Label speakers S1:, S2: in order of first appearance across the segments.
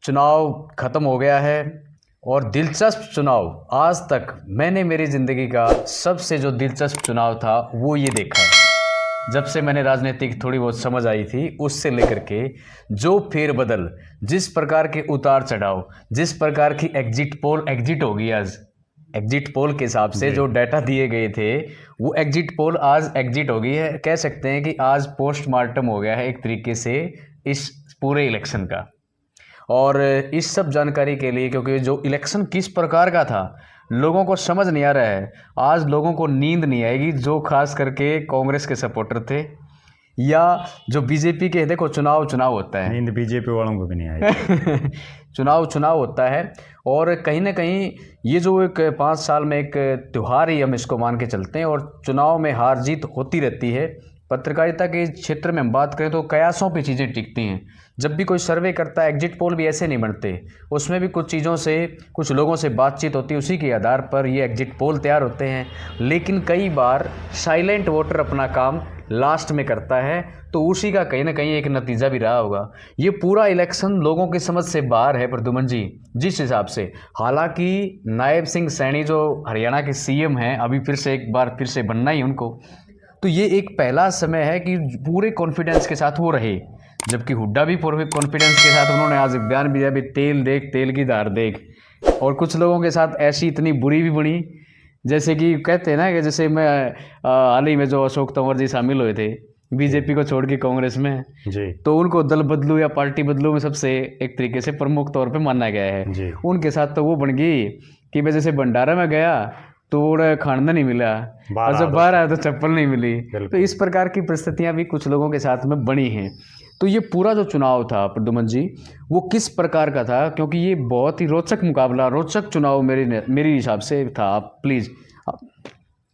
S1: चुनाव ख़त्म हो गया है और दिलचस्प चुनाव आज तक मैंने मेरी ज़िंदगी का सबसे जो दिलचस्प चुनाव था वो ये देखा है। जब से मैंने राजनीतिक थोड़ी बहुत समझ आई थी उससे लेकर के जो फेरबदल, जिस प्रकार के उतार चढ़ाव, जिस प्रकार की एग्जिट पोल एग्जिट होगी आज, एग्जिट पोल के हिसाब से जो डाटा दिए गए थे वो एग्जिट पोल आज एग्जिट हो गई है। कह सकते हैं कि आज पोस्टमार्टम हो गया है एक तरीके से इस पूरे इलेक्शन का। और इस सब जानकारी के लिए, क्योंकि जो इलेक्शन किस प्रकार का था लोगों को समझ नहीं आ रहा है, आज लोगों को नींद नहीं आएगी जो खास करके कांग्रेस के सपोर्टर थे या जो बीजेपी के। देखो चुनाव होता है,
S2: नींद बीजेपी वालों को भी नहीं आई।
S1: चुनाव होता है और कहीं ना कहीं ये जो एक 5 साल में एक त्यौहार ही हम इसको मान के चलते हैं और चुनाव में हार जीत होती रहती है। पत्रकारिता के क्षेत्र में हम बात करें तो कयासों पे चीज़ें टिकती हैं। जब भी कोई सर्वे करता है, एग्जिट पोल भी ऐसे नहीं बनते, उसमें भी कुछ चीज़ों से, कुछ लोगों से बातचीत होती है, उसी के आधार पर ये एग्जिट पोल तैयार होते हैं। लेकिन कई बार साइलेंट वोटर अपना काम लास्ट में करता है, तो उसी का कहीं ना कहीं एक नतीजा भी रहा होगा। ये पूरा इलेक्शन लोगों की समझ से बाहर है प्रद्युमन जी, जिस हिसाब से। हालांकि नायब सिंह सैनी जो हरियाणा के सीएम हैं, अभी एक बार फिर से बनना ही उनको, तो ये एक पहला समय है कि पूरे कॉन्फिडेंस के साथ वो रहे। जबकि हुड्डा भी पूरे कॉन्फिडेंस के साथ, उन्होंने आज बयान भी दिया भी तेल देख, तेल की धार देख। और कुछ लोगों के साथ ऐसी इतनी बुरी भी बनी, जैसे कि कहते हैं ना कि जैसे मैं हाल ही में जो अशोक तंवर जी शामिल हुए थे बीजेपी को छोड़ के कांग्रेस में जी, तो उनको दल बदलू या पार्टी बदलू में सबसे एक तरीके से प्रमुख तौर पे माना गया है जी। उनके साथ तो वो बन गई कि मैं जैसे भंडारा में गया तो खाना नहीं मिला और जब बाहर आया तो चप्पल नहीं मिली। तो इस प्रकार की परिस्थितियां भी कुछ लोगों के साथ में बनी हैं। तो ये पूरा जो चुनाव था प्रद्युमन जी, वो किस प्रकार का था? क्योंकि ये बहुत ही रोचक मुकाबला, रोचक चुनाव मेरे हिसाब से था। आप प्लीज़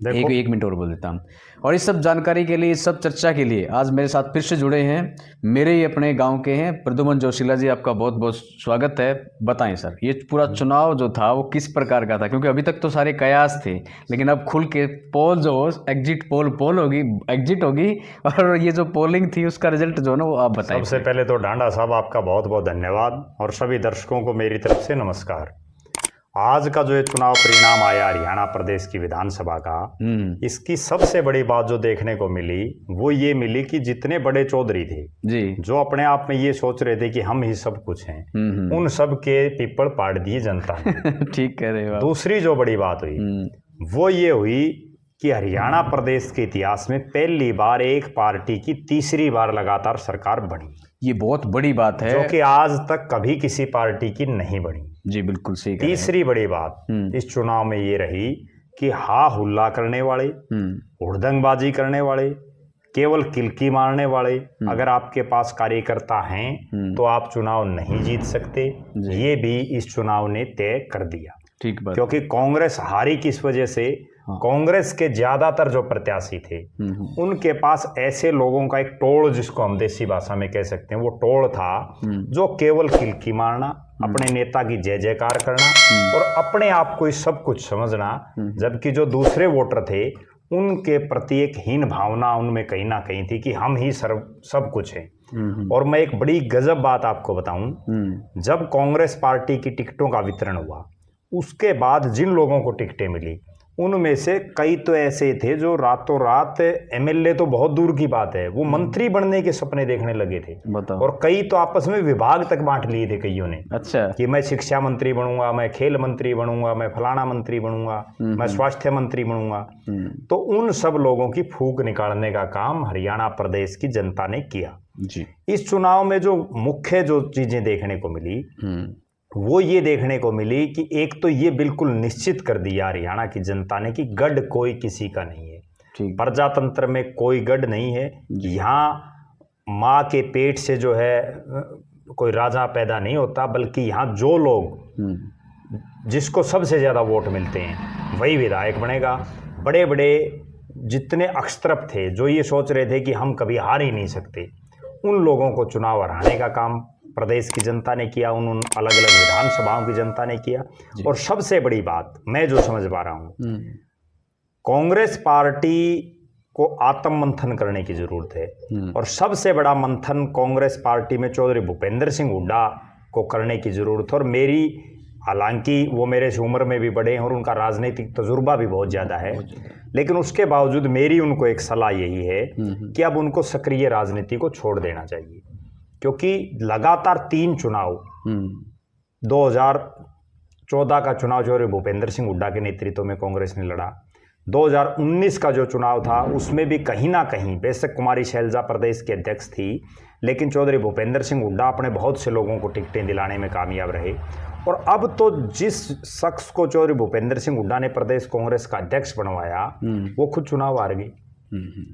S1: एक मिनट और बोल देता हूँ। और इस सब जानकारी के लिए, इस सब चर्चा के लिए आज मेरे साथ फिर से जुड़े हैं, मेरे ही अपने गांव के हैं, प्रद्युमन जोशीला जी। आपका बहुत बहुत स्वागत है। बताएं सर, ये पूरा चुनाव जो था वो किस प्रकार का था? क्योंकि अभी तक तो सारे कयास थे, लेकिन अब खुल के पोल जो एग्जिट पोल होगी, एग्जिट होगी, और ये जो पोलिंग थी उसका रिजल्ट जो ना वो आप बताएं।
S2: सबसे पहले तो डांडा साहब आपका बहुत बहुत धन्यवाद और सभी दर्शकों को मेरी तरफ से नमस्कार। आज का जो ये चुनाव परिणाम आया हरियाणा प्रदेश की विधानसभा का, इसकी सबसे बड़ी बात जो देखने को मिली वो ये मिली कि जितने बड़े चौधरी थे जी, जो अपने आप में ये सोच रहे थे कि हम ही सब कुछ हैं, उन सब के पीपड़ पाड़ दिए जनता ने।
S1: ठीक कह रहे हो।
S2: दूसरी जो बड़ी बात हुई वो ये हुई कि हरियाणा प्रदेश के इतिहास में पहली बार एक पार्टी की तीसरी बार लगातार सरकार बनी।
S1: ये बहुत बड़ी बात है,
S2: जो कि आज तक कभी किसी पार्टी की नहीं बनी
S1: जी। बिल्कुल सही।
S2: तीसरी बड़ी बात इस चुनाव में ये रही कि हा हुल्ला करने वाले, हुड़दंगबाजी करने वाले, केवल किलकी मारने वाले, अगर आपके पास कार्यकर्ता हैं तो आप चुनाव नहीं जीत सकते। ये भी इस चुनाव ने तय कर दिया।
S1: ठीक बात।
S2: क्योंकि कांग्रेस हारी किस वजह से? कांग्रेस के ज्यादातर जो प्रत्याशी थे उनके पास ऐसे लोगों का एक टोल, जिसको हम देसी भाषा में कह सकते हैं, वो टोल था जो केवल किलकी मारना, अपने नेता की जय जयकार करना और अपने आप को सब कुछ समझना। जबकि जो दूसरे वोटर थे उनके प्रति एक हीन भावना उनमें कहीं ना कहीं थी कि हम ही सब कुछ हैं। और मैं एक बड़ी गजब बात आपको बताऊं, जब कांग्रेस पार्टी की टिकटों का वितरण हुआ उसके बाद जिन लोगों को टिकटें मिली उनमें से कई तो ऐसे थे जो रातों रात एमएलए तो बहुत दूर की बात है, वो मंत्री बनने के सपने देखने लगे थे। और कई तो आपस में विभाग तक बांट लिए थे कईयों ने। अच्छा, कि मैं शिक्षा मंत्री बनूंगा, मैं खेल मंत्री बनूंगा, मैं फलाना मंत्री बनूंगा, मैं स्वास्थ्य मंत्री बनूंगा। तो उन सब लोगों की फूंक निकालने का काम हरियाणा प्रदेश की जनता ने किया जी। इस चुनाव में जो मुख्य जो चीजें देखने को मिली वो ये देखने को मिली कि एक तो ये बिल्कुल निश्चित कर दिया हरियाणा की जनता ने कि गढ़ कोई किसी का नहीं है। प्रजातंत्र में कोई गढ़ नहीं है। यहाँ माँ के पेट से जो है कोई राजा पैदा नहीं होता, बल्कि यहाँ जो लोग जिसको सबसे ज़्यादा वोट मिलते हैं वही विधायक बनेगा। बड़े बड़े जितने अक्षत्रप थे जो ये सोच रहे थे कि हम कभी हार ही नहीं सकते, उन लोगों को चुनाव हराने का काम प्रदेश की जनता ने किया, उन अलग अलग विधानसभाओं की जनता ने किया। और सबसे बड़ी बात मैं जो समझ पा रहा हूँ, कांग्रेस पार्टी को आत्म मंथन करने की जरूरत है। और सबसे बड़ा मंथन कांग्रेस पार्टी में चौधरी भूपेंद्र सिंह हुड्डा को करने की ज़रूरत है। और मेरी, हालांकि वो मेरे से उम्र में भी बड़े हैं और उनका राजनीतिक तजुर्बा भी बहुत ज़्यादा है, लेकिन उसके बावजूद मेरी उनको एक सलाह यही है कि अब उनको सक्रिय राजनीति को छोड़ देना चाहिए, क्योंकि लगातार 3 चुनाव, 2014 का चुनाव जो भूपेंद्र सिंह हुड्डा के नेतृत्व में कांग्रेस ने लड़ा, 2019 का जो चुनाव था उसमें भी कहीं ना कहीं, बेशक कुमारी शैलजा प्रदेश के अध्यक्ष थी, लेकिन चौधरी भूपेंद्र सिंह हुड्डा अपने बहुत से लोगों को टिकटें दिलाने में कामयाब रहे। और अब तो जिस शख्स को चौधरी भूपेंद्र सिंह हुड्डा ने प्रदेश कांग्रेस का अध्यक्ष बनवाया वो खुद चुनाव हार गई।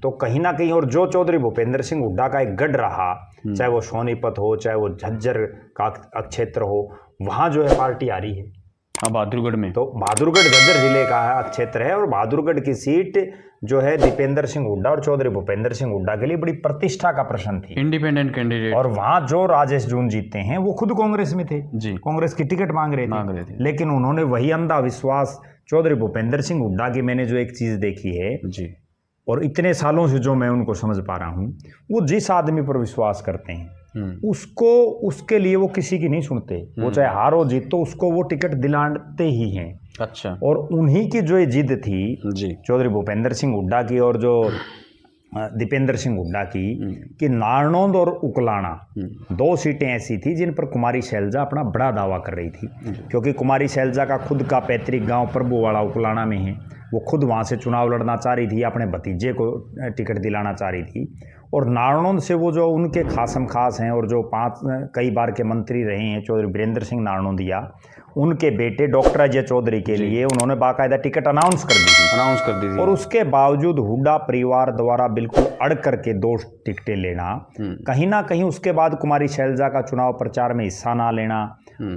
S2: तो कहीं ना कहीं, और जो चौधरी भूपेंद्र सिंह हुड्डा का एक गढ़ रहा, चाहे वो सोनीपत हो, चाहे वो झज्जर का क्षेत्र हो, वहाँ जो है पार्टी आ रही है।
S1: बहादुरगढ़ में,
S2: तो बहादुरगढ़ झज्जर जिले का क्षेत्र है और बहादुरगढ़ की सीट जो है दीपेंद्र सिंह हुड्डा और चौधरी भूपेंद्र सिंह हुड्डा के लिए बड़ी प्रतिष्ठा का प्रश्न थी,
S1: इंडिपेंडेंट कैंडिडेट।
S2: और वहां जो राजेश जून जीते हैं वो खुद कांग्रेस में थे
S1: जी,
S2: कांग्रेस की टिकट मांग रहे थे। लेकिन उन्होंने वही अंधा विश्वास चौधरी भूपेंद्र सिंह हुड्डा की, मैंने जो एक चीज देखी है
S1: जी,
S2: और इतने सालों से जो मैं उनको समझ पा रहा हूँ, वो जिस आदमी पर विश्वास करते हैं उसको, उसके लिए वो किसी की नहीं सुनते, वो चाहे हारो जीतो उसको वो टिकट दिलाते ही हैं।
S1: अच्छा, और
S2: उन्हीं की जो ये जिद थी जी चौधरी भूपेंद्र सिंह हुड्डा की और जो दीपेंद्र सिंह हुड्डा की, कि नारनौंद और उकलाना 2 सीटें ऐसी थी जिन पर कुमारी शैलजा अपना बड़ा दावा कर रही थी, क्योंकि कुमारी शैलजा का खुद का पैतृक गांव प्रभुवाड़ा उकलाना में है। वो खुद वहाँ से चुनाव लड़ना चाह रही थी, अपने भतीजे को टिकट दिलाना चाह रही थी। और नारनौंद से वो जो उनके खासम खास हैं और जो कई बार के मंत्री रहे हैं चौधरी वीरेंद्र सिंह नारनौंदिया, उनके बेटे डॉक्टर अजय चौधरी के लिए उन्होंने बाकायदा टिकट अनाउंस कर दी थी। और उसके बावजूद हुड्डा परिवार द्वारा बिल्कुल अड़ करके 2 टिकटें लेना, कहीं ना कहीं उसके बाद कुमारी शैलजा का चुनाव प्रचार में हिस्सा ना लेना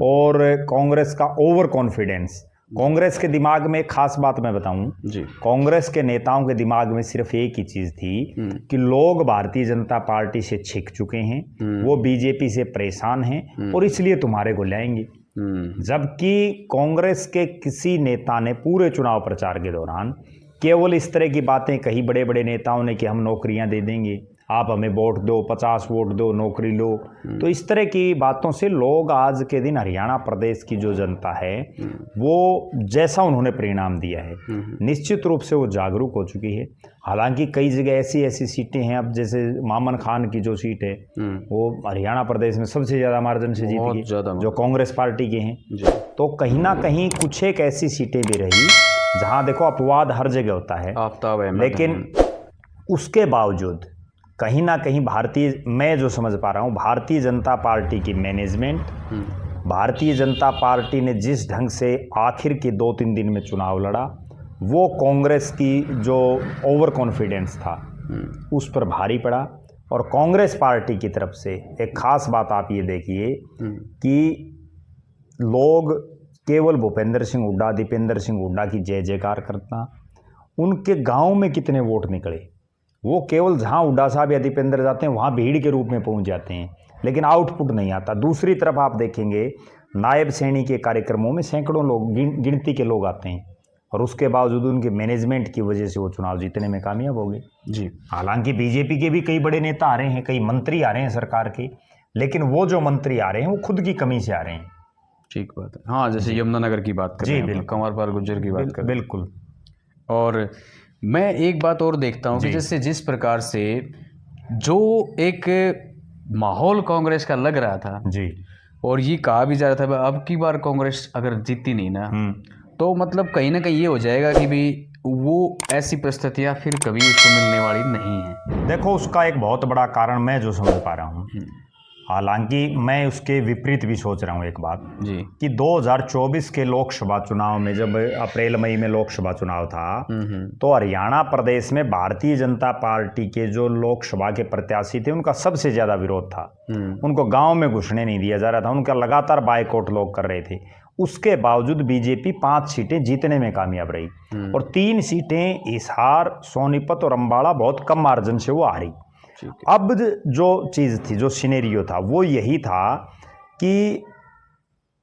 S2: और कांग्रेस का ओवर कॉन्फिडेंस। कांग्रेस के दिमाग में एक खास बात मैं बताऊं जी, कांग्रेस के नेताओं के दिमाग में सिर्फ एक ही चीज थी कि लोग भारतीय जनता पार्टी से छिक चुके हैं, वो बीजेपी से परेशान हैं और इसलिए तुम्हारे को लाएंगे। जबकि कांग्रेस के किसी नेता ने पूरे चुनाव प्रचार के दौरान केवल इस तरह की बातें कही, बड़े बड़े नेताओं ने, कि हम नौकरियां दे देंगे, आप हमें वोट दो, 50 वोट दो, नौकरी लो। तो इस तरह की बातों से लोग, आज के दिन हरियाणा प्रदेश की जो जनता है वो जैसा उन्होंने परिणाम दिया है, निश्चित रूप से वो जागरूक हो चुकी है। हालांकि कई जगह ऐसी सीटें हैं, अब जैसे मामन खान की जो सीट है वो हरियाणा प्रदेश में सबसे ज़्यादा मार्जिन से जीत गई, जो कांग्रेस पार्टी के हैं। तो कहीं ना कहीं कुछ एक ऐसी सीटें भी रही जहाँ देखो अपवाद हर जगह होता है, लेकिन उसके बावजूद कहीं ना कहीं मैं जो समझ पा रहा हूँ, भारतीय जनता पार्टी की मैनेजमेंट, भारतीय जनता पार्टी ने जिस ढंग से आखिर के 2-3 दिन में चुनाव लड़ा, वो कांग्रेस की जो ओवर कॉन्फिडेंस था उस पर भारी पड़ा। और कांग्रेस पार्टी की तरफ से एक खास बात आप ये देखिए कि लोग केवल भूपेंद्र सिंह हुड्डा, दीपेंद्र सिंह हुड्डा की जय जयकार करता, उनके गांव में कितने वोट निकले, वो केवल जहां हुड्डा साहब या दीपेंद्र जाते हैं वहां भीड़ के रूप में पहुंच जाते हैं, लेकिन आउटपुट नहीं आता। दूसरी तरफ आप देखेंगे नायब सैनी के कार्यक्रमों में सैकड़ों लोग, गिनती के लोग आते हैं, और उसके बावजूद उनके मैनेजमेंट की वजह से वो चुनाव जीतने में कामयाब हो गए जी। हालांकि बीजेपी के भी कई बड़े नेता आ रहे हैं, कई मंत्री आ रहे हैं सरकार के, लेकिन वो जो मंत्री आ रहे हैं वो खुद की कमी से आ रहे हैं।
S1: ठीक बात है। हाँ, जैसे यमुनानगर की बात करें, जी, कंवरपाल गुर्जर की बात करें,
S2: बिल्कुल।
S1: और मैं एक बात और देखता हूँ कि जैसे जिस प्रकार से जो एक माहौल कांग्रेस का लग रहा था जी, और ये कहा भी जा रहा था अब की बार कांग्रेस अगर जीती नहीं ना तो मतलब कहीं ना कहीं ये हो जाएगा कि भी वो ऐसी परिस्थितियाँ फिर कभी उसको मिलने वाली नहीं है।
S2: देखो, उसका एक बहुत बड़ा कारण मैं जो समझ पा रहा हूँ, हालांकि मैं उसके विपरीत भी सोच रहा हूँ एक बात जी, कि 2024 के लोकसभा चुनाव में, जब अप्रैल मई में लोकसभा चुनाव था, तो हरियाणा प्रदेश में भारतीय जनता पार्टी के जो लोकसभा के प्रत्याशी थे उनका सबसे ज्यादा विरोध था। उनको गांव में घुसने नहीं दिया जा रहा था, उनका लगातार बायकॉट लोग कर रहे थे। उसके बावजूद बीजेपी 5 सीटें जीतने में कामयाब रही और 3 सीटें हिसार, सोनीपत और अम्बाड़ा बहुत कम मार्जिन से वो हारी। अब जो चीज़ थी, जो सिनेरियो था, वो यही था कि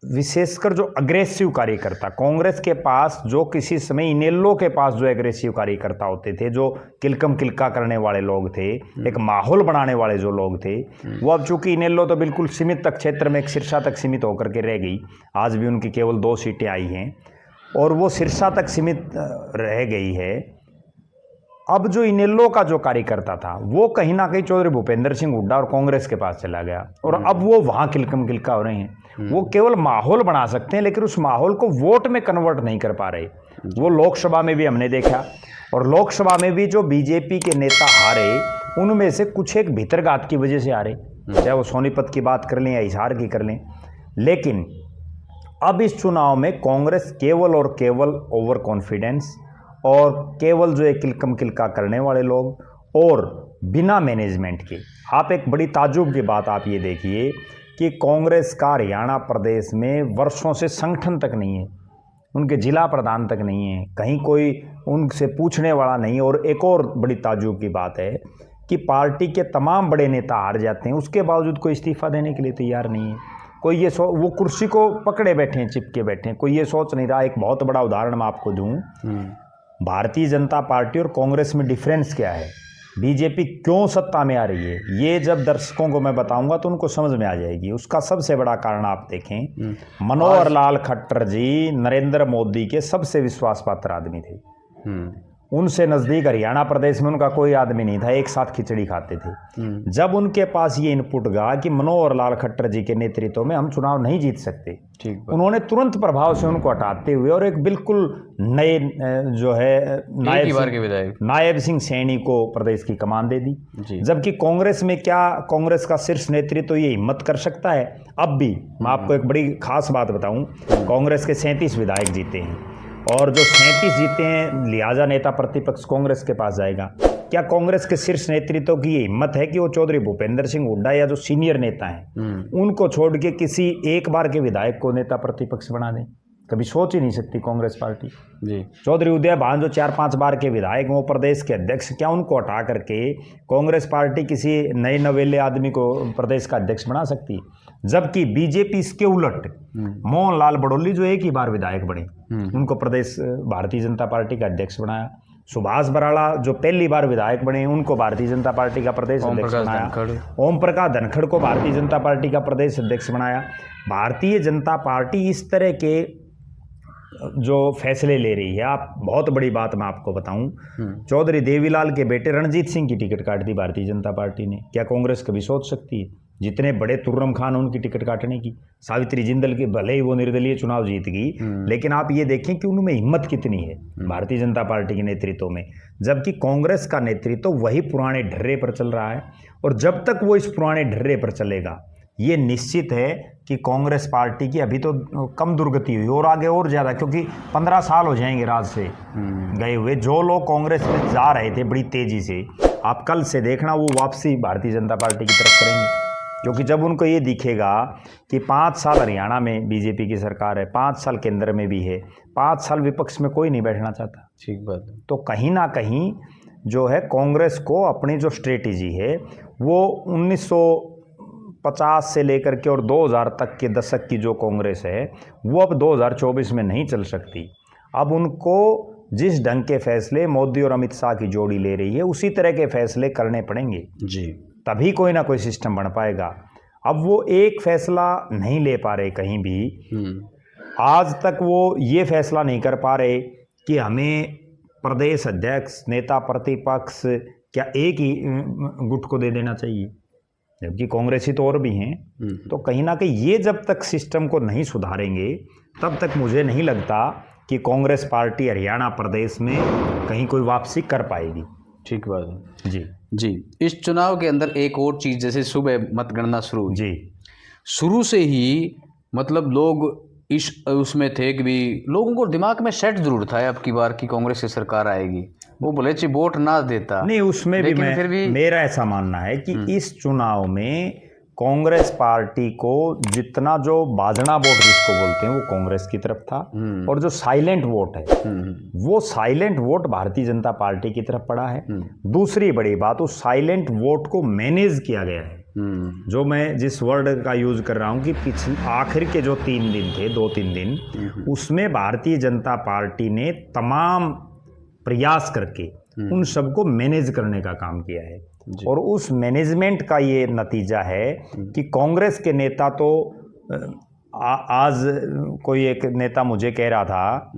S2: विशेषकर जो अग्रेसिव कार्यकर्ता कांग्रेस के पास, जो किसी समय इनेलो के पास जो एग्रेसिव कार्यकर्ता होते थे, जो किलकम किलका करने वाले लोग थे, एक माहौल बनाने वाले जो लोग थे, वो अब चूंकि इनेलो तो बिल्कुल सीमित तक क्षेत्र में एक सिरसा तक सीमित होकर के रह गई, आज भी उनकी केवल 2 सीटें आई हैं और वो सिरसा तक सीमित रह गई है। अब जो इनेलो का जो कार्यकर्ता था वो कहीं ना कहीं चौधरी भूपेंद्र सिंह हुड्डा और कांग्रेस के पास चला गया और अब वो वहां किलकम किलका हो रहे हैं। वो केवल माहौल बना सकते हैं लेकिन उस माहौल को वोट में कन्वर्ट नहीं कर पा रहे। वो लोकसभा में भी हमने देखा और लोकसभा में भी जो बीजेपी के नेता हारे उनमें से कुछ एक भीतरघात की वजह से हारे, चाहे वो सोनीपत की बात कर लें या हिसार की कर लें। लेकिन अब इस चुनाव में कांग्रेस केवल और केवल ओवर कॉन्फिडेंस और केवल जो एक किलकम किलका करने वाले लोग और बिना मैनेजमेंट के, आप एक बड़ी ताज्जुब की बात आप ये देखिए कि कांग्रेस का हरियाणा प्रदेश में वर्षों से संगठन तक नहीं है, उनके जिला प्रधान तक नहीं है, कहीं कोई उनसे पूछने वाला नहीं। और एक और बड़ी ताज्जुब की बात है कि पार्टी के तमाम बड़े नेता हार जाते हैं, उसके बावजूद कोई इस्तीफा देने के लिए तैयार नहीं है। कोई ये वो कुर्सी को पकड़े बैठे हैं, चिपके बैठे हैं, कोई ये सोच नहीं रहा। एक बहुत बड़ा उदाहरण मैं आपको दूं, भारतीय जनता पार्टी और कांग्रेस में डिफरेंस क्या है, बीजेपी क्यों सत्ता में आ रही है, ये जब दर्शकों को मैं बताऊंगा तो उनको समझ में आ जाएगी। उसका सबसे बड़ा कारण आप देखें, मनोहर लाल खट्टर जी नरेंद्र मोदी के सबसे विश्वास पात्र आदमी थे। उनसे नज़दीक हरियाणा प्रदेश में उनका कोई आदमी नहीं था, एक साथ खिचड़ी खाते थे। जब उनके पास ये इनपुट गया कि मनोहर लाल खट्टर जी के नेतृत्व में हम चुनाव नहीं जीत सकते, उन्होंने तुरंत प्रभाव से उनको हटाते हुए और एक बिल्कुल नए जो है नायब सिंह सैनी को प्रदेश की कमान दे दी। जबकि कांग्रेस में क्या कांग्रेस का शीर्ष नेतृत्व तो ये हिम्मत कर सकता है? अब भी मैं आपको एक बड़ी खास बात बताऊं, कांग्रेस के 37 विधायक जीते हैं और जो 37 जीते हैं लिहाजा नेता प्रतिपक्ष कांग्रेस के पास जाएगा। क्या कांग्रेस के शीर्ष नेतृत्व की ये हिम्मत है कि वो चौधरी भूपेंद्र सिंह हुड्डा या जो सीनियर नेता हैं उनको छोड़ के किसी एक बार के विधायक को नेता प्रतिपक्ष बना दें? कभी सोच ही नहीं सकती कांग्रेस पार्टी जी। चौधरी उदय भान जो 4-5 बार के विधायक वो प्रदेश के अध्यक्ष, क्या उनको हटा करके कांग्रेस पार्टी किसी नए नवेले आदमी को प्रदेश का अध्यक्ष बना सकती है? जबकि बीजेपी इसके उलट मोहनलाल बड़ौली जो एक ही बार विधायक बने उनको प्रदेश भारतीय जनता पार्टी का अध्यक्ष बनाया। सुभाष बराला जो पहली बार विधायक बने उनको भारतीय जनता पार्टी का प्रदेश अध्यक्ष बनाया। ओम प्रकाश धनखड़ को भारतीय जनता पार्टी का प्रदेश अध्यक्ष बनाया। भारतीय जनता पार्टी इस तरह के जो फैसले ले रही है, आप बहुत बड़ी बात मैं आपको बताऊं, चौधरी देवीलाल के बेटे रणजीत सिंह की टिकट काट दी भारतीय जनता पार्टी ने। क्या कांग्रेस कभी सोच सकती है? जितने बड़े तुर्रम खान उनकी टिकट काटने की, सावित्री जिंदल की भले ही वो निर्दलीय चुनाव जीत गई लेकिन आप ये देखें कि उनमें हिम्मत कितनी है भारतीय जनता पार्टी के नेतृत्व में। जबकि कांग्रेस का नेतृत्व वही पुराने ढर्रे पर चल रहा है और जब तक वो इस पुराने ढर्रे पर चलेगा ये निश्चित है कि कांग्रेस पार्टी की अभी तो कम दुर्गति हुई और आगे और ज़्यादा, क्योंकि 15 साल हो जाएंगे राज से गए हुए। जो लोग कांग्रेस में जा रहे थे बड़ी तेज़ी से, आप कल से देखना वो वापसी भारतीय जनता पार्टी की तरफ करेंगे, क्योंकि जब उनको ये दिखेगा कि 5 साल हरियाणा में बीजेपी की सरकार है, 5 साल केंद्र में भी है, 5 साल विपक्ष में कोई नहीं बैठना चाहता। ठीक बात। तो कहीं ना कहीं जो है कांग्रेस को अपनी जो स्ट्रेटेजी है वो 1950 से लेकर के और 2000 तक के दशक की जो कांग्रेस है वो अब 2024 में नहीं चल सकती। अब उनको जिस ढंग के फैसले मोदी और अमित शाह की जोड़ी ले रही है उसी तरह के फैसले करने पड़ेंगे जी, तभी कोई ना कोई सिस्टम बन पाएगा। अब वो एक फैसला नहीं ले पा रहे कहीं भी, आज तक वो ये फैसला नहीं कर पा रहे कि हमें प्रदेश अध्यक्ष नेता प्रतिपक्ष क्या एक ही गुट को दे देना चाहिए, जबकि कांग्रेसी तो और भी हैं। तो कहीं ना कहीं ये जब तक सिस्टम को नहीं सुधारेंगे तब तक मुझे नहीं लगता कि कांग्रेस पार्टी हरियाणा प्रदेश में कहीं कोई वापसी कर पाएगी। ठीक बात है जी।
S1: इस चुनाव के अंदर एक और चीज़, जैसे सुबह मतगणना शुरू जी, शुरू से ही मतलब लोग इस उसमें थे कि भी लोगों को दिमाग में सेट जरूर था अब की बार की कांग्रेस की सरकार आएगी, वो भले ची वोट ना देता
S2: नहीं, उसमें भी फिर भी मेरा ऐसा मानना है कि इस चुनाव में कांग्रेस पार्टी को जितना जो बाजना वोट जिसको बोलते हैं वो कांग्रेस की तरफ था और जो साइलेंट वोट है वो silent vote Bharatiya Janata party की तरफ पड़ा है। दूसरी बड़ी बात, उस साइलेंट वोट को मैनेज किया गया है जो मैं जिस वर्ड का यूज कर रहा हूँ कि पिछले आखिर के जो 3 दिन थे, 2-3 दिन, उसमें भारतीय जनता पार्टी ने तमाम प्रयास करके उन सबको मैनेज करने का काम किया है। और उस मैनेजमेंट का ये नतीजा है कि कांग्रेस के नेता तो आज कोई एक नेता मुझे कह रहा था,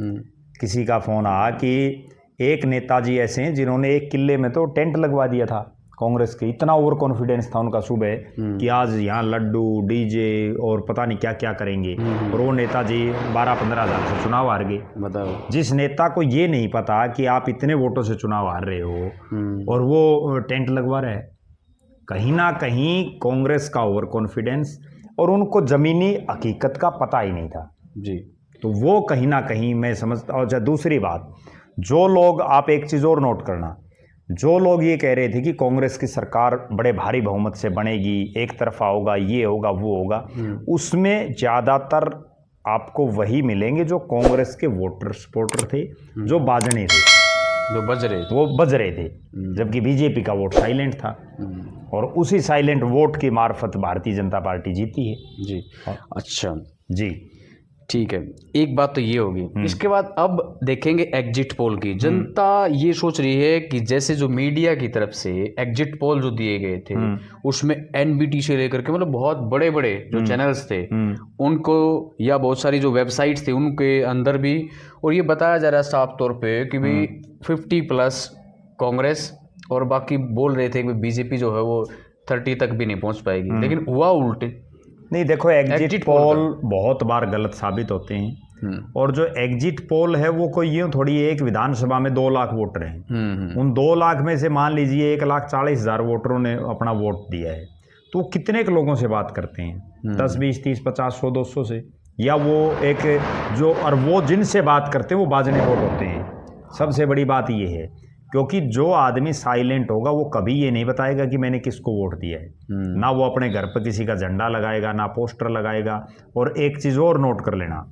S2: किसी का फोन आया कि एक नेताजी ऐसे हैं जिन्होंने एक किले में तो टेंट लगवा दिया था कांग्रेस के, इतना ओवर कॉन्फिडेंस था उनका सुबह कि आज यहाँ लड्डू डीजे और पता नहीं क्या क्या करेंगे, और वो नेताजी 12-15 हज़ार से चुनाव हार गए। बताओ, जिस नेता को ये नहीं पता कि आप इतने वोटों से चुनाव हार रहे हो और वो टेंट लगवा रहे हैं। कहीं ना कहीं कांग्रेस का ओवर कॉन्फिडेंस और उनको ज़मीनी हकीकत का पता ही नहीं था जी। तो वो कहीं ना कहीं मैं समझता। और दूसरी बात, जो लोग, आप एक चीज़ और नोट करना, जो लोग ये कह रहे थे कि कांग्रेस की सरकार बड़े भारी बहुमत से बनेगी, एक तरफा होगा, ये होगा वो होगा, उसमें ज़्यादातर आपको वही मिलेंगे जो कांग्रेस के वोटर सपोर्टर थे, जो बाजने थे, जो बज रहे थे, वो बज रहे थे, जबकि बीजेपी का वोट साइलेंट था। और उसी साइलेंट वोट की मार्फत भारतीय जनता पार्टी जीती है जी। अच्छा जी,
S1: ठीक है, एक बात तो ये होगी। इसके बाद अब देखेंगे एग्जिट पोल की। जनता ये सोच रही है कि जैसे जो मीडिया की तरफ से एग्जिट पोल जो दिए गए थे उसमें एनबीटी से लेकर के मतलब बहुत बड़े बड़े जो चैनल्स थे उनको, या बहुत सारी जो वेबसाइट्स थे उनके अंदर भी, और ये बताया जा रहा है साफ तौर पे कि भाई 50+ कांग्रेस, और बाकी बोल रहे थे कि बीजेपी जो है वो 30 तक भी नहीं पहुंच पाएगी। लेकिन हुआ उल्टे।
S2: नहीं, देखो, एग्जिट पोल बहुत बार गलत साबित होते हैं। और जो एग्जिट पोल है वो कोई यूँ थोड़ी, एक विधानसभा में 2 लाख वोटर हैं, उन 2 लाख में से मान लीजिए 1,40,000 वोटरों ने अपना वोट दिया है, तो कितने के लोगों से बात करते हैं? 10, 20, 30, 50, 100, 200 से, या वो एक जो, और वो जिनसे बात करते हैं वो बाजने वोट होते हैं। सबसे बड़ी बात ये है, क्योंकि जो आदमी साइलेंट होगा वो कभी ये नहीं बताएगा कि मैंने किसको वोट दिया है, ना वो अपने घर पर किसी का झंडा लगाएगा, ना पोस्टर लगाएगा। और एक चीज़ और नोट कर लेना,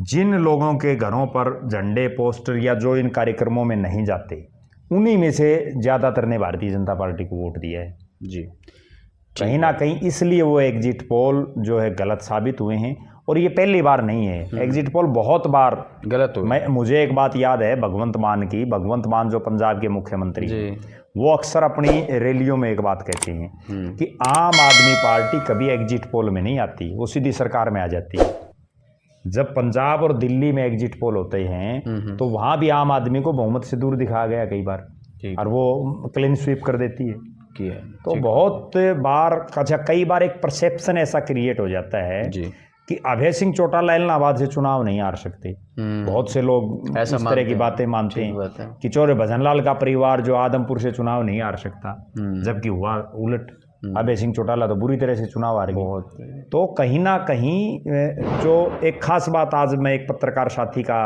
S2: जिन लोगों के घरों पर झंडे, पोस्टर या जो इन कार्यक्रमों में नहीं जाते, उन्हीं में से ज़्यादातर ने भारतीय जनता पार्टी को वोट दिया है जी। कहीं ना कहीं इसलिए वो एग्जिट पोल जो है गलत साबित हुए हैं। और ये पहली बार नहीं है, एग्जिट पोल बहुत बार गलत हुए। मुझे एक बात याद है भगवंत मान की। भगवंत मान जो पंजाब के मुख्यमंत्री हैं, वो अक्सर अपनी रैलियों में एक बात कहते हैं कि आम आदमी पार्टी कभी एग्जिट पोल में नहीं आती, वो सीधी सरकार में आ जाती है। जब पंजाब और दिल्ली में एग्जिट पोल होते हैं तो वहाँ भी आम आदमी को बहुमत से दूर दिखाया गया कई बार, और वो क्लीन स्वीप कर देती है। तो बहुत बार, अच्छा, कई बार एक परसेप्शन ऐसा क्रिएट हो जाता है कि अभय सिंह चौटाला इलाहाबाद से चुनाव नहीं हार सकते। बहुत से लोग इस तरह की बातें मानते हैं कि चौधरी भजनलाल का परिवार जो आदमपुर से चुनाव नहीं हार सकता, जबकि हुआ उलट। अभय सिंह चौटाला तो बुरी तरह से चुनाव हार गए। तो कहीं ना कहीं जो एक खास बात, आज मैं एक पत्रकार साथी का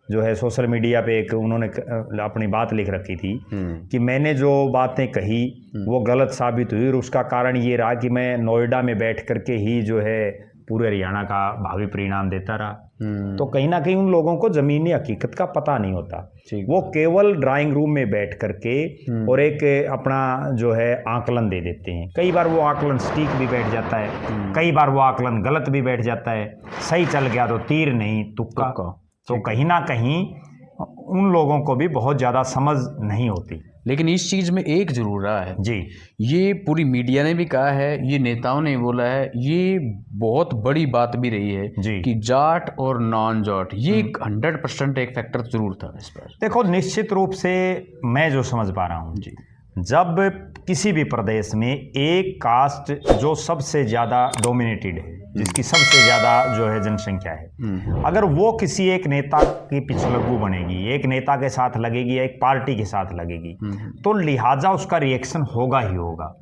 S2: जो है सोशल मीडिया पे एक उन्होंने अपनी बात लिख रखी थी कि मैंने जो बातें कही वो गलत साबित हुई, और उसका कारण ये रहा कि मैं नोएडा में बैठ करके ही जो है पूरे हरियाणा का भावी परिणाम देता रहा। तो कहीं ना कहीं उन लोगों को ज़मीनी हकीकत का पता नहीं होता, वो केवल ड्राइंग रूम में बैठ करके और एक अपना जो है आकलन दे देते हैं। कई बार वो आकलन सटीक भी बैठ जाता है, कई बार वो आकलन गलत भी बैठ जाता है। सही चल गया तो तीर नहीं तुक्का। तो कहीं ना कहीं उन लोगों को भी बहुत ज़्यादा समझ नहीं होती।
S1: लेकिन इस चीज़ में एक जरूर रहा है
S2: जी,
S1: ये पूरी मीडिया ने भी कहा है, ये नेताओं ने बोला है, ये बहुत बड़ी बात भी रही है कि जाट और नॉन जाट ये 100% एक फैक्टर जरूर था इस पर।
S2: देखो, निश्चित रूप से मैं जो समझ पा रहा हूँ जी, जब किसी भी प्रदेश में एक कास्ट जो सबसे ज़्यादा डोमिनेटेड है, जिसकी सबसे ज़्यादा जो है जनसंख्या है, अगर वो किसी एक नेता की पिछलग्गू बनेगी, एक नेता के साथ लगेगी या एक पार्टी के साथ लगेगी, तो लिहाजा उसका रिएक्शन होगा ही होगा।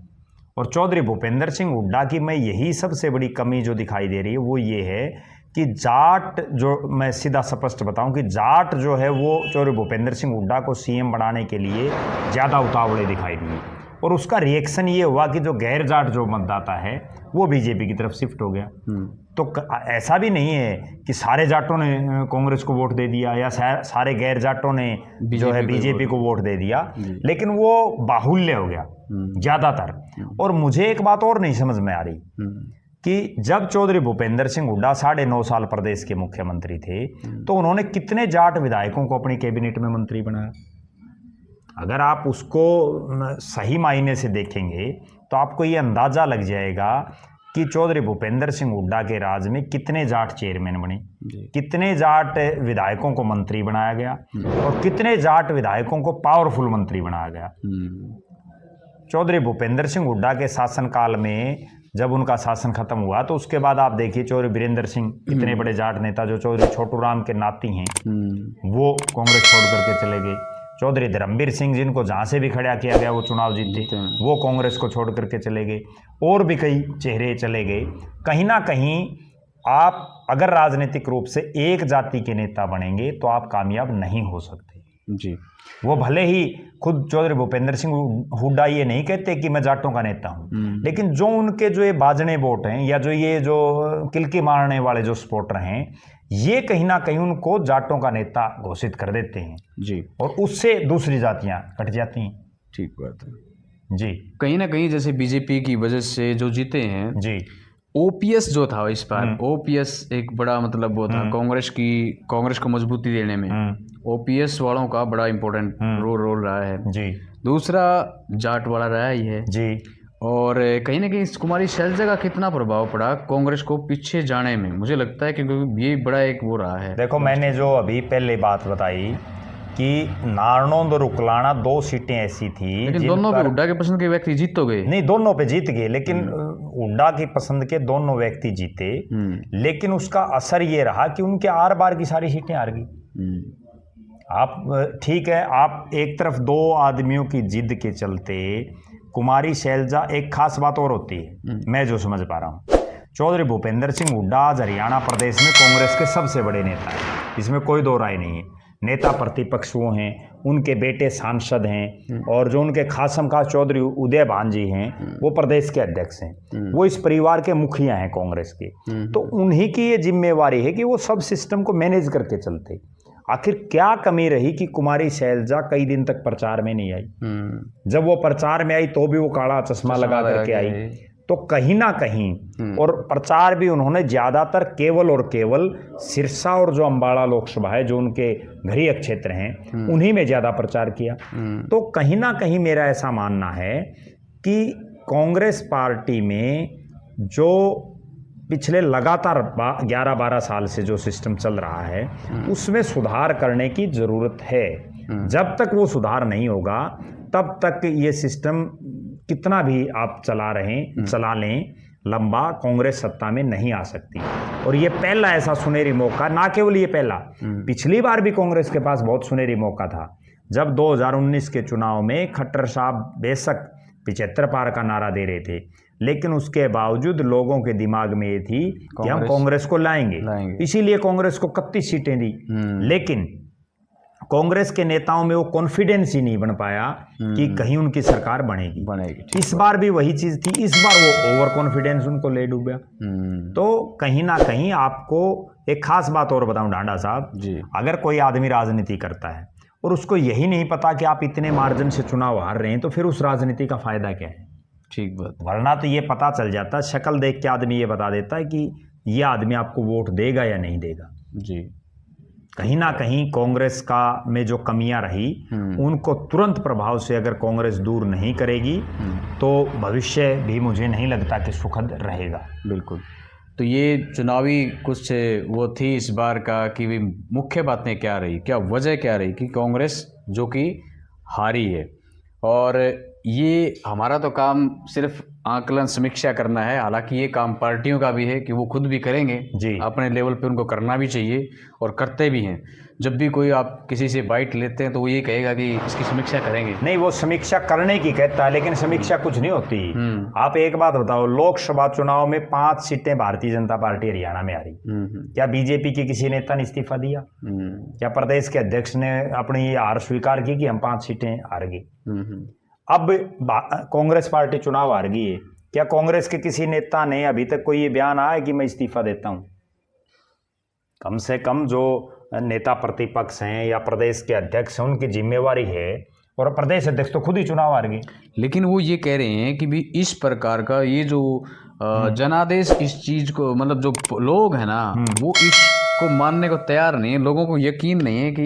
S2: और चौधरी भूपेंद्र सिंह हुड्डा की मैं यही सबसे बड़ी कमी जो दिखाई दे रही है वो ये है कि जाट, जो मैं सीधा स्पष्ट बताऊं कि जाट जो है वो चौधरी भूपेंद्र सिंह हुड्डा को सीएम बनाने के लिए ज़्यादा उतावले दिखाई दिए। और उसका रिएक्शन ये हुआ कि जो गैर जाट जो मतदाता है वो बीजेपी की तरफ शिफ्ट हो गया। तो ऐसा भी नहीं है कि सारे जाटों ने कांग्रेस को वोट दे दिया या सारे गैर जाटों ने जो है बीजेपी को वोट दे दिया, लेकिन वो बाहुल्य हो गया ज्यादातर। और मुझे एक बात और नहीं समझ में आ रही कि जब चौधरी भूपेंद्र सिंह हुड्डा 9.5 साल प्रदेश के मुख्यमंत्री थे तो उन्होंने कितने जाट विधायकों को अपनी कैबिनेट में मंत्री बनाया। अगर आप उसको सही मायने से देखेंगे तो आपको ये अंदाजा लग जाएगा कि चौधरी भूपेंद्र सिंह हुड्डा के राज में कितने जाट चेयरमैन बने, कितने जाट विधायकों को मंत्री बनाया गया और कितने जाट विधायकों को पावरफुल मंत्री बनाया गया। चौधरी भूपेंद्र सिंह हुड्डा के शासनकाल में जब उनका शासन खत्म हुआ तो उसके बाद आप देखिए चौधरी वीरेंद्र सिंह, इतने बड़े जाट नेता जो चौधरी छोटू राम के नाती हैं, वो कांग्रेस छोड़ करके चले गए। चौधरी धर्मवीर सिंह जिनको जहां से भी खड़ा किया गया वो चुनाव जीते, वो कांग्रेस को छोड़ करके चले गए। और भी कई चेहरे चले गए। कहीं ना कहीं आप अगर राजनीतिक रूप से एक जाति के नेता बनेंगे तो आप कामयाब नहीं हो सकते जी। वो भले ही खुद चौधरी भूपेंद्र सिंह हुड्डा ये नहीं कहते कि मैं जाटों का नेता हूं, लेकिन जो उनके जो ये बाजने वोट हैं या जो ये जो किलकी मारने वाले जो सपोर्टर हैं, ये कहीं ना कहीं उनको जाटों का नेता घोषित कर देते हैं जी, और उससे दूसरी जातियां कट जाती हैं।
S1: ठीक बात है
S2: जी।
S1: कहीं ना कहीं जैसे बीजेपी की वजह से जो जीते हैं जी, ओपीएस जो था इस बार, ओपीएस एक बड़ा मतलब वो था कांग्रेस को मजबूती देने में। ओपीएस वालों का बड़ा इंपॉर्टेंट रोल रहा है जी। दूसरा जाट वाला रहा ही है जी। और कहीं ना कहीं कुमारी शैलजा का कितना प्रभाव पड़ा कांग्रेस को पीछे जाने में, मुझे लगता है क्योंकि ये बड़ा एक वो रहा है।
S2: देखो मैंने जो अभी पहले बात बताई कि नारनौंद और उकलाना 2 सीटें ऐसी थी,
S1: लेकिन दोनों पे हुड्डा के पसंद के व्यक्ति जीत तो गए
S2: नहीं, दोनों पे जीत गए, लेकिन हुड्डा की पसंद के दोनों व्यक्ति जीते, लेकिन उसका असर ये रहा कि उनके आर बार की सारी सीटें हार गई। आप ठीक है, आप एक तरफ 2 आदमियों की जिद के चलते कुमारी शैलजा, एक खास बात और होती है मैं जो समझ पा रहा हूँ, चौधरी भूपेंद्र सिंह हुड्डा आज हरियाणा प्रदेश में कांग्रेस के सबसे बड़े नेता हैं, इसमें कोई दो राय नहीं है। नेता प्रतिपक्ष वो हैं, उनके बेटे सांसद हैं, और जो उनके खासम खास चौधरी उदय भान जी हैं वो प्रदेश के अध्यक्ष हैं, वो इस परिवार के मुखिया हैं कांग्रेस के। तो उन्हीं की ये जिम्मेवारी है कि वो सब सिस्टम को मैनेज करके चलते। आखिर क्या कमी रही कि कुमारी शैलजा कई दिन तक प्रचार में नहीं आई? जब वो प्रचार में आई तो भी वो काला चश्मा लगा करके आई, तो कहीं ना कहीं, और प्रचार भी उन्होंने ज्यादातर केवल और केवल सिरसा और जो अंबाला लोकसभा है जो उनके घरीय क्षेत्र हैं उन्हीं में ज्यादा प्रचार किया। तो कहीं ना कहीं मेरा ऐसा मानना है कि कांग्रेस पार्टी में जो पिछले लगातार 11-12 साल से जो सिस्टम चल रहा है उसमें सुधार करने की जरूरत है। जब तक वो सुधार नहीं होगा तब तक ये सिस्टम कितना भी आप चला लें लंबा, कांग्रेस सत्ता में नहीं आ सकती। और ये पहला ऐसा सुनहरी मौका, ना केवल ये पहला, पिछली बार भी कांग्रेस के पास बहुत सुनहरी मौका था जब 2019 के चुनाव में खट्टर साहब बेशक 75 पार का नारा दे रहे थे, लेकिन उसके बावजूद लोगों के दिमाग में ये थी कि हम कांग्रेस को लाएंगे। इसीलिए कांग्रेस को 31 सीटें दी, लेकिन कांग्रेस के नेताओं में वो कॉन्फिडेंस ही नहीं बन पाया कि कहीं उनकी सरकार बनेगी। इस बार भी वही चीज थी, इस बार वो ओवर कॉन्फिडेंस उनको ले डूबा। तो कहीं ना कहीं आपको एक खास बात और बताऊं डांडा साहब, अगर कोई आदमी राजनीति करता है और उसको यही नहीं पता कि आप इतने मार्जिन से चुनाव हार रहे हैं, तो फिर उस राजनीति का फायदा क्या है?
S1: ठीक बात।
S2: वरना तो ये पता चल जाता है, शक्ल देख के आदमी ये बता देता है कि ये आदमी आपको वोट देगा या नहीं देगा जी। कहीं ना कहीं कांग्रेस का में जो कमियां रही उनको तुरंत प्रभाव से अगर कांग्रेस दूर नहीं करेगी तो भविष्य भी मुझे नहीं लगता कि सुखद रहेगा।
S1: बिल्कुल। तो ये चुनावी कुछ वो थी इस बार का कि मुख्य बातें क्या रही, क्या वजह क्या रही कि कांग्रेस जो कि हारी है। और ये हमारा तो काम सिर्फ आकलन समीक्षा करना है, हालांकि ये काम पार्टियों का भी है कि वो खुद भी करेंगे जी, अपने लेवल पे उनको करना भी चाहिए और करते भी हैं। जब भी कोई आप किसी से बाइट लेते हैं तो वो ये कहेगा कि इसकी समीक्षा करेंगे,
S2: नहीं वो समीक्षा करने की कहता है, लेकिन समीक्षा कुछ नहीं होती। आप एक बात बताओ, लोकसभा चुनाव में 5 सीटें भारतीय जनता पार्टी हरियाणा में आ रही, क्या बीजेपी के किसी नेता ने इस्तीफा दिया? क्या प्रदेश के अध्यक्ष ने अपनी हार स्वीकार की कि हम 5 सीटें हार गए? अब कांग्रेस पार्टी चुनाव हार गई है, क्या कांग्रेस के किसी नेता ने अभी तक कोई ये बयान आया कि मैं इस्तीफा देता हूं? कम से कम जो नेता प्रतिपक्ष हैं या प्रदेश के अध्यक्ष हैं उनकी जिम्मेवारी है, और प्रदेश अध्यक्ष तो खुद ही चुनाव हार गए।
S1: लेकिन वो ये कह रहे हैं कि भी इस प्रकार का ये जो जनादेश इस चीज को, मतलब जो लोग हैं ना वो इसको मानने को तैयार नहीं है, लोगों को यकीन नहीं है कि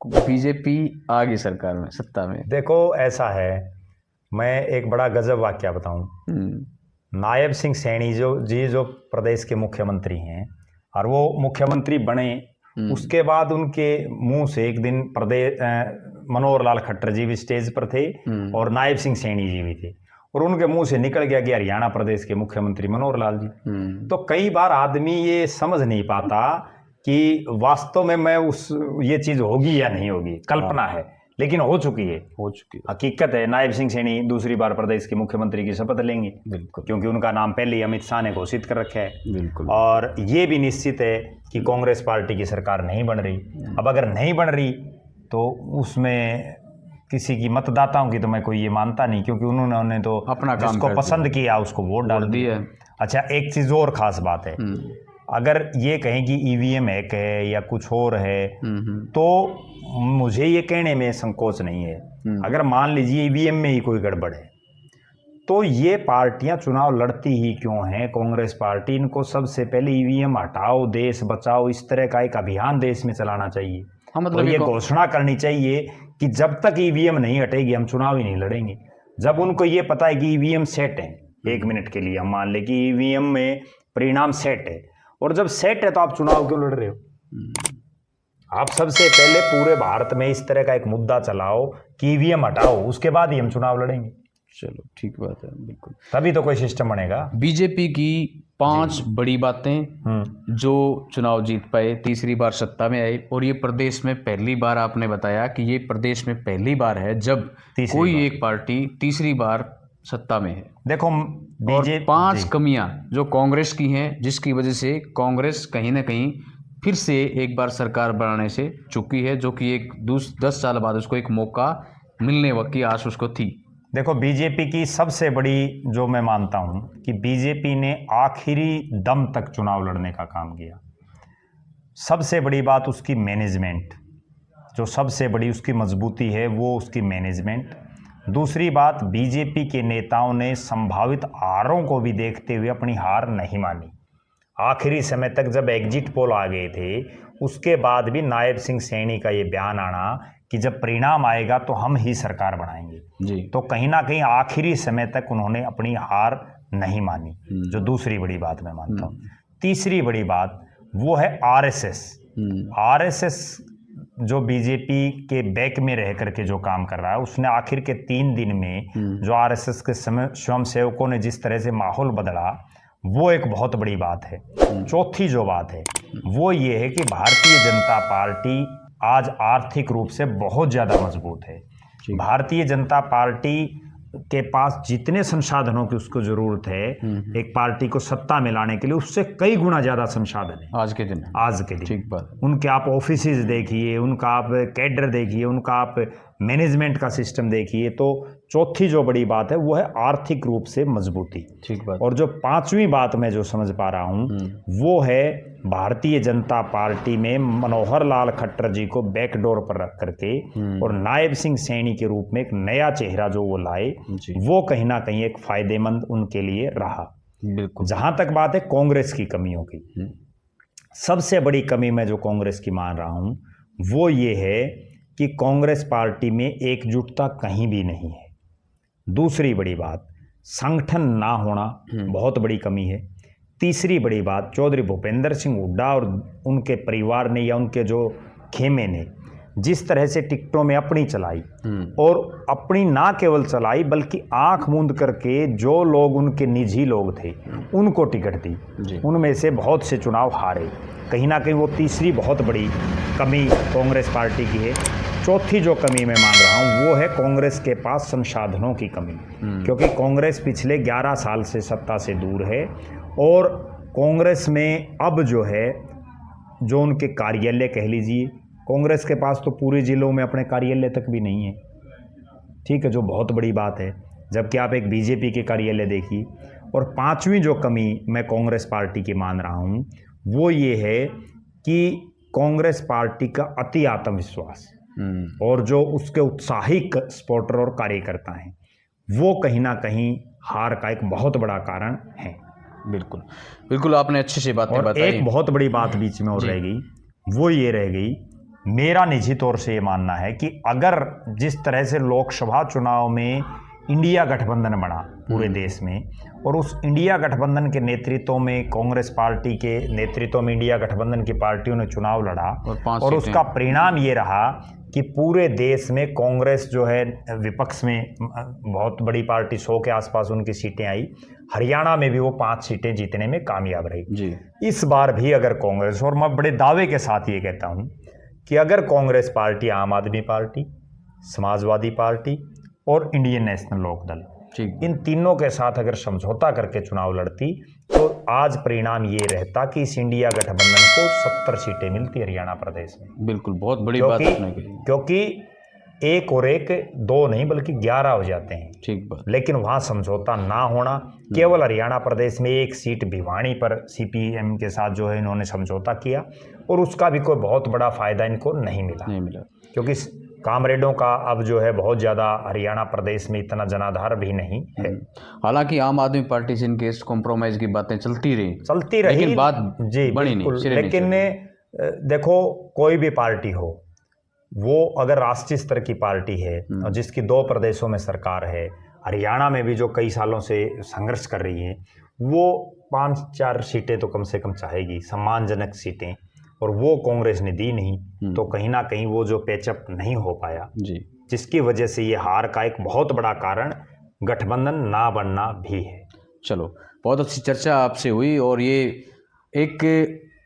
S1: बीजेपी आ गई सरकार में, सत्ता में।
S2: देखो ऐसा है, मैं एक बड़ा गजब वाक्या बताऊं। नायब सिंह सैनी जो प्रदेश के मुख्यमंत्री हैं, और वो मुख्यमंत्री बने उसके बाद उनके मुंह से एक दिन प्रदेश मनोहर लाल खट्टर जी भी स्टेज पर थे और नायब सिंह सैनी जी भी थे, और उनके मुंह से निकल गया कि हरियाणा प्रदेश के मुख्यमंत्री मनोहर लाल जी। तो कई बार आदमी ये समझ नहीं पाता कि वास्तव में ये चीज होगी या नहीं होगी, कल्पना है लेकिन हो चुकी है। हकीकत है, नायब सिंह सैनी दूसरी बार प्रदेश के मुख्यमंत्री की शपथ लेंगे, बिल्कुल, क्योंकि उनका नाम पहले ही अमित शाह ने घोषित कर रखा है। बिल्कुल। और ये भी निश्चित है कि कांग्रेस पार्टी की सरकार नहीं बन रही। अब अगर नहीं बन रही तो उसमें किसी की मतदाताओं की तो मैं कोई ये मानता नहीं, क्योंकि उन्होंने तो अपना काम जिसको पसंद किया उसको वोट डाल दिया। अच्छा, एक चीज और खास बात है, अगर ये कहें कि ईवीएम हैक है या कुछ और है तो मुझे ये कहने में संकोच नहीं है। अगर मान लीजिए ईवीएम में ही कोई गड़बड़ है तो ये पार्टियां चुनाव लड़ती ही क्यों हैं? कांग्रेस पार्टी, इनको सबसे पहले ईवीएम हटाओ, देश बचाओ, इस तरह का एक अभियान देश में चलाना चाहिए। मतलब ये घोषणा करनी चाहिए कि जब तक ईवीएम नहीं हटेगी हम चुनाव ही नहीं लड़ेंगे। जब उनको ये पता है कि ईवीएम सेट है, एक मिनट के लिए हम मान ले कि ईवीएम में परिणाम सेट है, और जब सेट है तो आप चुनाव क्यों लड़ रहे हो? आप सबसे पहले पूरे भारत में इस तरह का एक मुद्दा चलाओ कि ईवीएम हटाओ, उसके बाद ही हम चुनाव लड़ेंगे।
S1: चलो ठीक बात है, बिल्कुल,
S2: तभी तो कोई सिस्टम बनेगा।
S1: बीजेपी की 5 बड़ी बातें जो चुनाव जीत पाए, तीसरी बार सत्ता में आए, और ये प्रदेश में पहली बार, आपने बताया कि ये प्रदेश में पहली बार है जब कोई एक पार्टी तीसरी बार सत्ता में है।
S2: देखो
S1: बीजेपी 5 कमियां जो कांग्रेस की हैं, जिसकी वजह से कांग्रेस कहीं ना कहीं फिर से एक बार सरकार बनाने से चुकी है, जो कि एक 10 साल बाद उसको एक मौका मिलने की आस उसको थी।
S2: देखो बीजेपी की सबसे बड़ी, जो मैं मानता हूं कि बीजेपी ने आखिरी दम तक चुनाव लड़ने का काम किया। सबसे बड़ी बात उसकी मैनेजमेंट, जो सबसे बड़ी उसकी मजबूती है वो उसकी मैनेजमेंट। दूसरी बात, बीजेपी के नेताओं ने संभावित हारों को भी देखते हुए अपनी हार नहीं मानी। आखिरी समय तक जब एग्जिट पोल आ गए थे उसके बाद भी नायब सिंह सैनी का ये बयान आना कि जब परिणाम आएगा तो हम ही सरकार बनाएंगे जी, तो कहीं ना कहीं आखिरी समय तक उन्होंने अपनी हार नहीं मानी, जो दूसरी बड़ी बात मैं मानता हूँ। तीसरी बड़ी बात वो है आरएसएस। आरएसएस जो बीजेपी के बैक में रह करके जो काम कर रहा है, उसने आखिर के 3 दिन में जो आरएसएस के स्वयं सेवकों ने जिस तरह से माहौल बदला, वो एक बहुत बड़ी बात है। चौथी जो बात है वो ये है कि भारतीय जनता पार्टी आज आर्थिक रूप से बहुत ज़्यादा मजबूत है। भारतीय जनता पार्टी के पास जितने संसाधनों की उसको जरूरत है एक पार्टी को सत्ता में लाने के लिए, उससे कई गुना ज़्यादा संसाधन है आज के दिन। ठीक बात। उनके आप ऑफिसेज देखिए, उनका आप कैडर देखिए, उनका आप मैनेजमेंट का सिस्टम देखिए। तो चौथी जो बड़ी बात है वो है आर्थिक रूप से मजबूती। ठीक बात। और जो 5वीं बात मैं जो समझ पा रहा हूँ वो है भारतीय जनता पार्टी में मनोहर लाल खट्टर जी को बैकडोर पर रख करके और नायब सिंह सैनी के रूप में एक नया चेहरा जो वो लाए, वो कहीं ना कहीं एक फायदेमंद उनके लिए रहा। बिल्कुल। जहां तक बात है कांग्रेस की कमियों की, सबसे बड़ी कमी मैं जो कांग्रेस की मान रहा हूं वो ये है कि कांग्रेस पार्टी में एकजुटता कहीं भी नहीं है। दूसरी बड़ी बात, संगठन ना होना बहुत बड़ी कमी है। तीसरी बड़ी बात, चौधरी भूपेंद्र सिंह हुड्डा और उनके परिवार ने या उनके जो खेमे ने जिस तरह से टिकटों में अपनी चलाई, और अपनी ना केवल चलाई बल्कि आंख मूंद करके जो लोग उनके निजी लोग थे उनको टिकट दी, उनमें से बहुत से चुनाव हारे। कहीं ना कहीं वो तीसरी बहुत बड़ी कमी कांग्रेस पार्टी की है। चौथी जो कमी मैं मान रहा हूँ वो है कांग्रेस के पास संसाधनों की कमी, क्योंकि कांग्रेस पिछले 11 साल से सत्ता से दूर है, और कांग्रेस में अब जो है जो उनके कार्यालय कह लीजिए, कांग्रेस के पास तो पूरे जिलों में अपने कार्यालय तक भी नहीं है। ठीक है, जो बहुत बड़ी बात है। जबकि आप एक बीजेपी के कार्यालय देखिए। और पांचवी जो कमी मैं कांग्रेस पार्टी की मान रहा हूँ वो ये है कि कांग्रेस पार्टी का अति आत्मविश्वास और जो उसके उत्साहिक सपोर्टर और कार्यकर्ता हैं वो कहीं ना कहीं हार का एक बहुत बड़ा कारण है।
S1: बिल्कुल बिल्कुल, आपने अच्छी सी बातें बताई।
S2: एक बहुत बड़ी बात बीच में और रह गई, वो ये रह गई, मेरा निजी तौर से ये मानना है कि अगर जिस तरह से लोकसभा चुनाव में इंडिया गठबंधन बना पूरे देश में, और उस इंडिया गठबंधन के नेतृत्व में कांग्रेस पार्टी के नेतृत्व में इंडिया गठबंधन की पार्टियों ने चुनाव लड़ा और उसका परिणाम ये रहा कि पूरे देश में कांग्रेस जो है विपक्ष में बहुत बड़ी पार्टी 100 के आसपास उनकी सीटें आई। हरियाणा में भी वो 5 सीटें जीतने में कामयाब रही
S1: जी।
S2: इस बार भी अगर कांग्रेस, और मैं बड़े दावे के साथ ये कहता हूँ कि अगर कांग्रेस पार्टी, आम आदमी पार्टी, समाजवादी पार्टी और इंडियन नेशनल लोकदल, इन तीनों के साथ अगर समझौता करके चुनाव लड़ती तो आज परिणाम ये रहता कि इस इंडिया गठबंधन को 70 सीटें मिलती हरियाणा प्रदेश में।
S1: बिल्कुल, बहुत बड़ी बात आपने कही।
S2: क्योंकि एक और एक 2 नहीं बल्कि 11 हो जाते हैं।
S1: ठीक बात।
S2: लेकिन वहां समझौता ना होना, केवल हरियाणा प्रदेश में 1 सीट भिवानी पर सीपीएम के साथ जो है इन्होंने समझौता किया और उसका भी कोई बहुत बड़ा फायदा इनको नहीं मिला क्योंकि कामरेडों का अब जो है बहुत ज़्यादा हरियाणा प्रदेश में इतना जनाधार भी नहीं है।
S1: हालांकि आम आदमी पार्टी से इनके कॉम्प्रोमाइज़ की बातें चलती रही
S2: लेकिन
S1: बात
S2: जी
S1: बड़ी नहीं।
S2: लेकिन देखो, कोई भी पार्टी हो, वो अगर राष्ट्रीय स्तर की पार्टी है और जिसकी 2 प्रदेशों में सरकार है, हरियाणा में भी जो कई सालों से संघर्ष कर रही है, वो 5-4 सीटें तो कम से कम चाहेगी, सम्मानजनक सीटें, और वो कांग्रेस ने दी नहीं। तो कहीं ना कहीं वो जो पैचअप नहीं हो पाया जी, जिसकी वजह से ये हार का एक बहुत बड़ा कारण गठबंधन ना बनना भी है।
S1: चलो, बहुत अच्छी चर्चा आपसे हुई और ये एक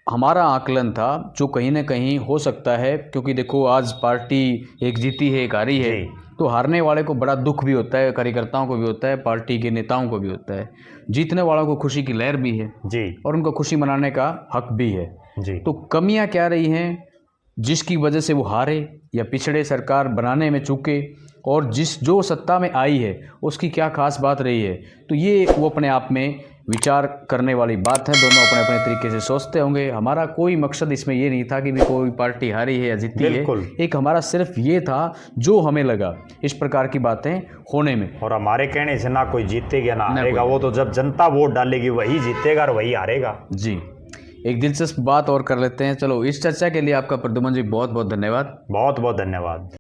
S1: हमारा आकलन था जो कहीं ना कहीं हो सकता है, क्योंकि देखो आज पार्टी एक जीती है एक हारी है, तो हारने वाले को बड़ा दुख भी होता है, कार्यकर्ताओं को भी होता है, पार्टी के नेताओं को भी होता है, जीतने वालों को खुशी की लहर भी है जी, और उनको खुशी मनाने का हक भी है जी। तो कमियां क्या रही हैं जिसकी वजह से वो हारे या पिछड़े, सरकार बनाने में चूके, और जो सत्ता में आई है उसकी क्या खास बात रही है, तो ये वो अपने आप में विचार करने वाली बात है। दोनों अपने अपने तरीके से सोचते होंगे। हमारा कोई मकसद इसमें ये नहीं था कि भी कोई पार्टी हारी है या जीती है, एक हमारा सिर्फ ये था जो हमें लगा इस प्रकार की बातें होने में।
S2: और हमारे कहने से ना कोई जीतेगा ना हारेगा, वो तो जब जनता वोट डालेगी वही जीतेगा और वही हारेगा
S1: जी। एक दिलचस्प बात और कर लेते हैं। चलो, इस चर्चा के लिए आपका प्रद्युमन जी बहुत बहुत धन्यवाद।
S2: बहुत बहुत धन्यवाद।